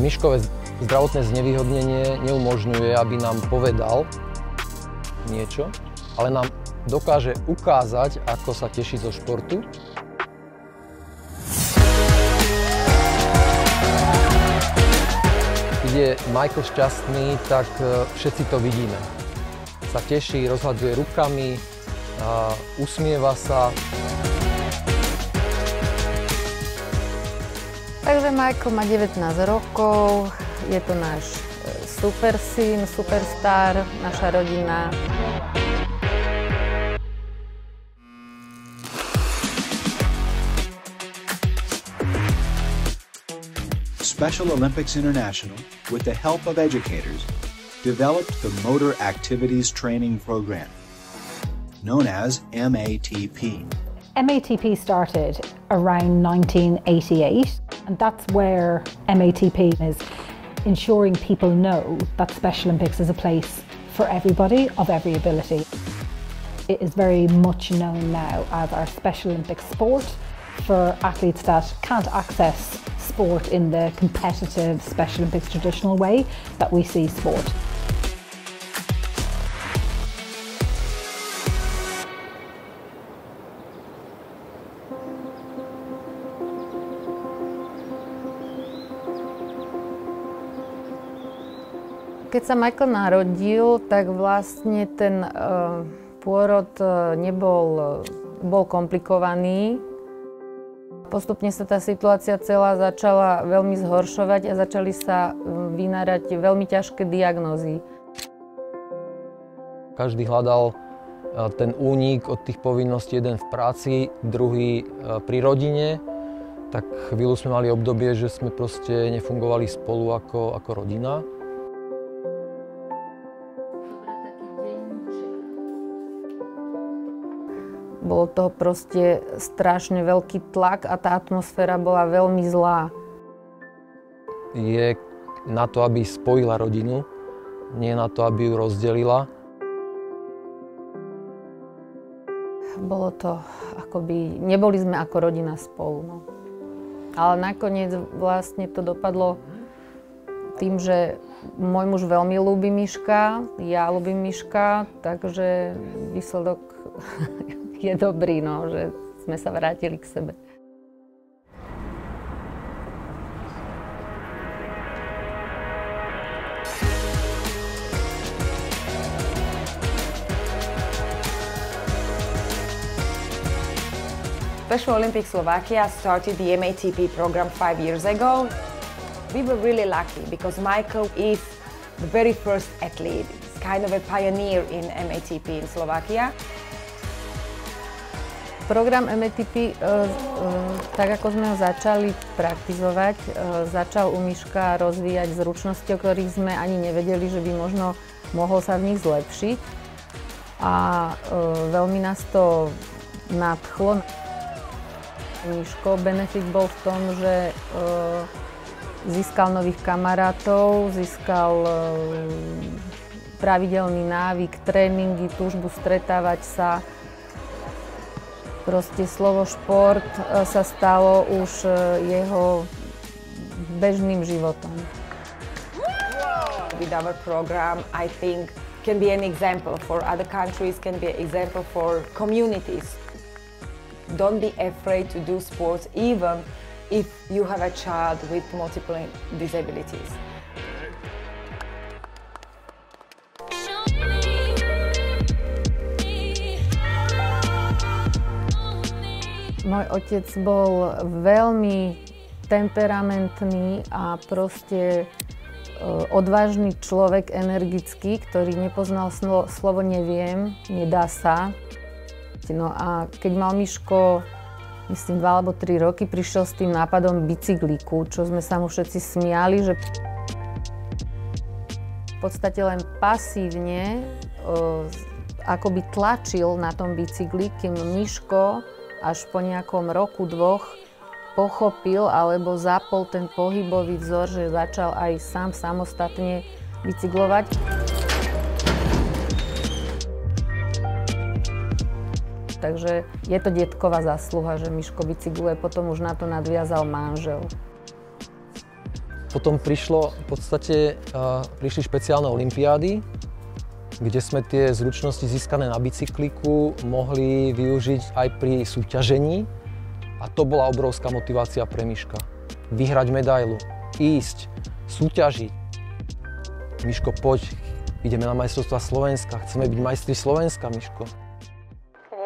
Miškové zdravotné znevýhodnenie neumožňuje, aby nám povedal niečo, ale nám dokáže ukázať, ako sa teší zo športu. Keď je Michael šťastný, tak všetci to vidíme. Sa teší, rozhľadzuje rukami, usmieva sa. Takže Michael má 19 rokov, je to náš super syn, superstar, naša rodina. Special Olympics International, with the help of educators, developed the Motor Activities Training Program, known as MATP. MATP started around 1988, and that's where MATP is ensuring people know that Special Olympics is a place for everybody of every ability. It is very much known now as our Special Olympics sport for athletes that can't access sport in the competitive Special Olympics traditional way that we see sport. Keď sa Michael narodil, tak vlastne ten pôrod bol komplikovaný. Postupne sa tá situácia celá začala veľmi zhoršovať a začali sa vynárať veľmi ťažké diagnózy. Každý hľadal ten únik od tých povinností, jeden v práci, druhý pri rodine. Tak chvíľu sme mali obdobie, že sme proste nefungovali spolu ako rodina. Bolo to proste strašne veľký tlak a tá atmosféra bola veľmi zlá. Je na to, aby spojila rodinu, nie na to, aby ju rozdelila. Bolo to akoby, neboli sme ako rodina spolu. No. Ale nakoniec vlastne to dopadlo tým, že môj muž veľmi ľúbi Miška, ja ľúbim Miška, takže výsledok je dobrý, no, že sme sa vrátili k sebe. Special Olympics Slovakia started the MATP program 5 years ago. We were really lucky because Michael is the very first athlete. He's kind of a pioneer in MATP in Slovakia. Program MATP, tak ako sme ho začali praktizovať, začal u Miška rozvíjať zručnosti, o ktorých sme ani nevedeli, že by možno mohol sa v nich zlepšiť. A veľmi nás to nadchlo. Miško, benefit bol v tom, že získal nových kamarátov, získal pravidelný návyk, tréningy, túžbu stretávať sa. Proste slovo šport sa stalo už jeho bežným životom. With our program, I think, can be an example for other countries, can be an example for communities. Don't be afraid to do sports, even if you have a child with multiple disabilities. Môj otec bol veľmi temperamentný a proste odvážny človek, energický, ktorý nepoznal slovo neviem, nedá sa. No a keď mal Miško, myslím 2 alebo 3 roky, prišiel s tým nápadom bicyklíku, čo sme sa mu všetci smiali, že v podstate len pasívne akoby tlačil na tom bicykli, kým Miško až po nejakom roku, 2 pochopil alebo zapol ten pohybový vzor, že začal aj sám samostatne bicyklovať. Takže je to detková zásluha, že Miško bicykluje, potom už na to nadviazal manžel. Potom prišli špeciálne olympiády, kde sme tie zručnosti získané na bicykliku mohli využiť aj pri súťažení. A to bola obrovská motivácia pre Miška. Vyhrať medailu, ísť, súťažiť. Miško, poď, ideme na majstrovstvá Slovenska, chceme byť majstri Slovenska, Miško.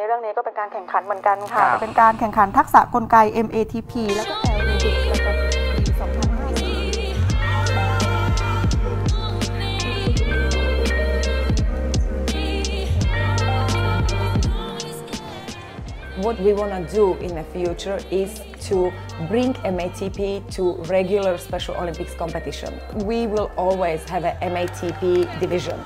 เรื่องนี้ก็เป็นการแข่งขันเหมือนกันค่ะเป็นการแข่งขันทักษะกลไก MATP แล้วก็ Aerobic ประจำปี 2020 What we want to do in the future is to bring MATP to regular Special Olympics competition. We will always have a MATP division.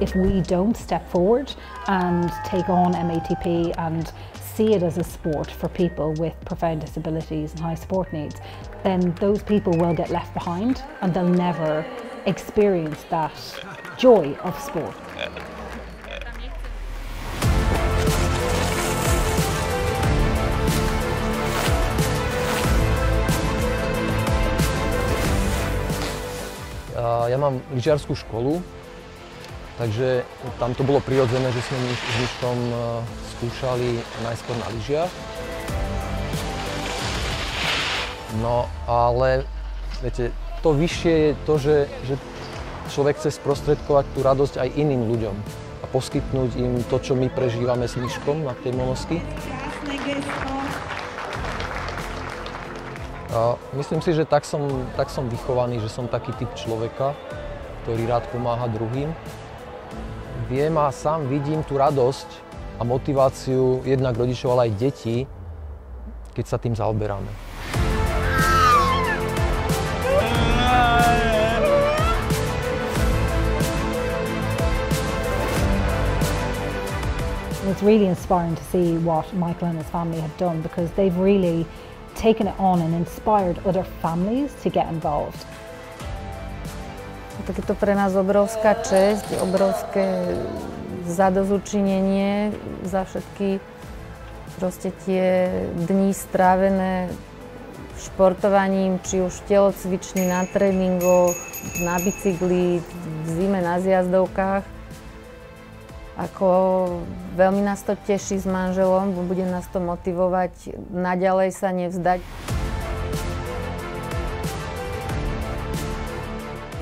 If we don't step forward and take on MATP and see it as a sport for people with profound disabilities and high support needs, then those people will get left behind and they'll never experience that joy of sport. Ja mám lyžiarsku školu, takže tam to bolo prirodzené, že sme s Miškom skúšali najskôr na lyžiach. No ale viete, to vyššie je to, že človek chce sprostredkovať tú radosť aj iným ľuďom a poskytnúť im to, čo my prežívame s Miškom na tej monosky. Myslím si, že tak som vychovaný, že som taký typ človeka, ktorý rád pomáha druhým. Viem a sám vidím tú radosť a motiváciu jednak rodičov, ale aj detí, keď sa tým zaoberáme. It's really inspiring to see what Michael and his family have done because they've really taken it on and inspired other families to get involved. Tak je to pre nás obrovská česť, obrovské zadozučinenie za všetky proste tie dni strávené športovaním, či už telocvičný, na tréningoch, na bicykli, v zime na zjazdovkách. Ako veľmi nás to teší s manželom, bude nás to motivovať naďalej sa nevzdať.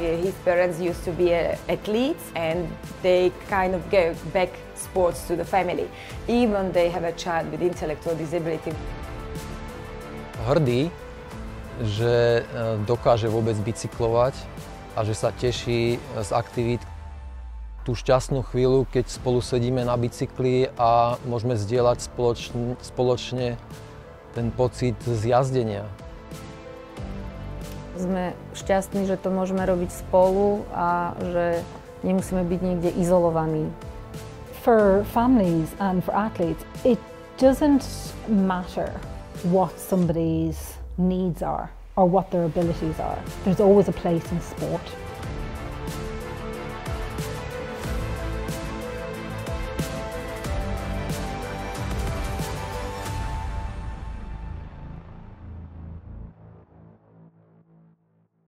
His parents used to be athletes and they kind of gave back sports to the family. Even they have a child with intellectual disability. Hrdý, že dokáže vôbec bicyklovať a že sa teší z aktivít. Tú šťastnú chvíľu, keď spolu sedíme na bicykli a môžeme zdieľať spoločne ten pocit z jazdenia. Sme šťastní, že to môžeme robiť spolu a že nemusíme byť niekde izolovaní. For families and for athletes, it doesn't matter what somebody's needs are or what their abilities are. There's always a place in sport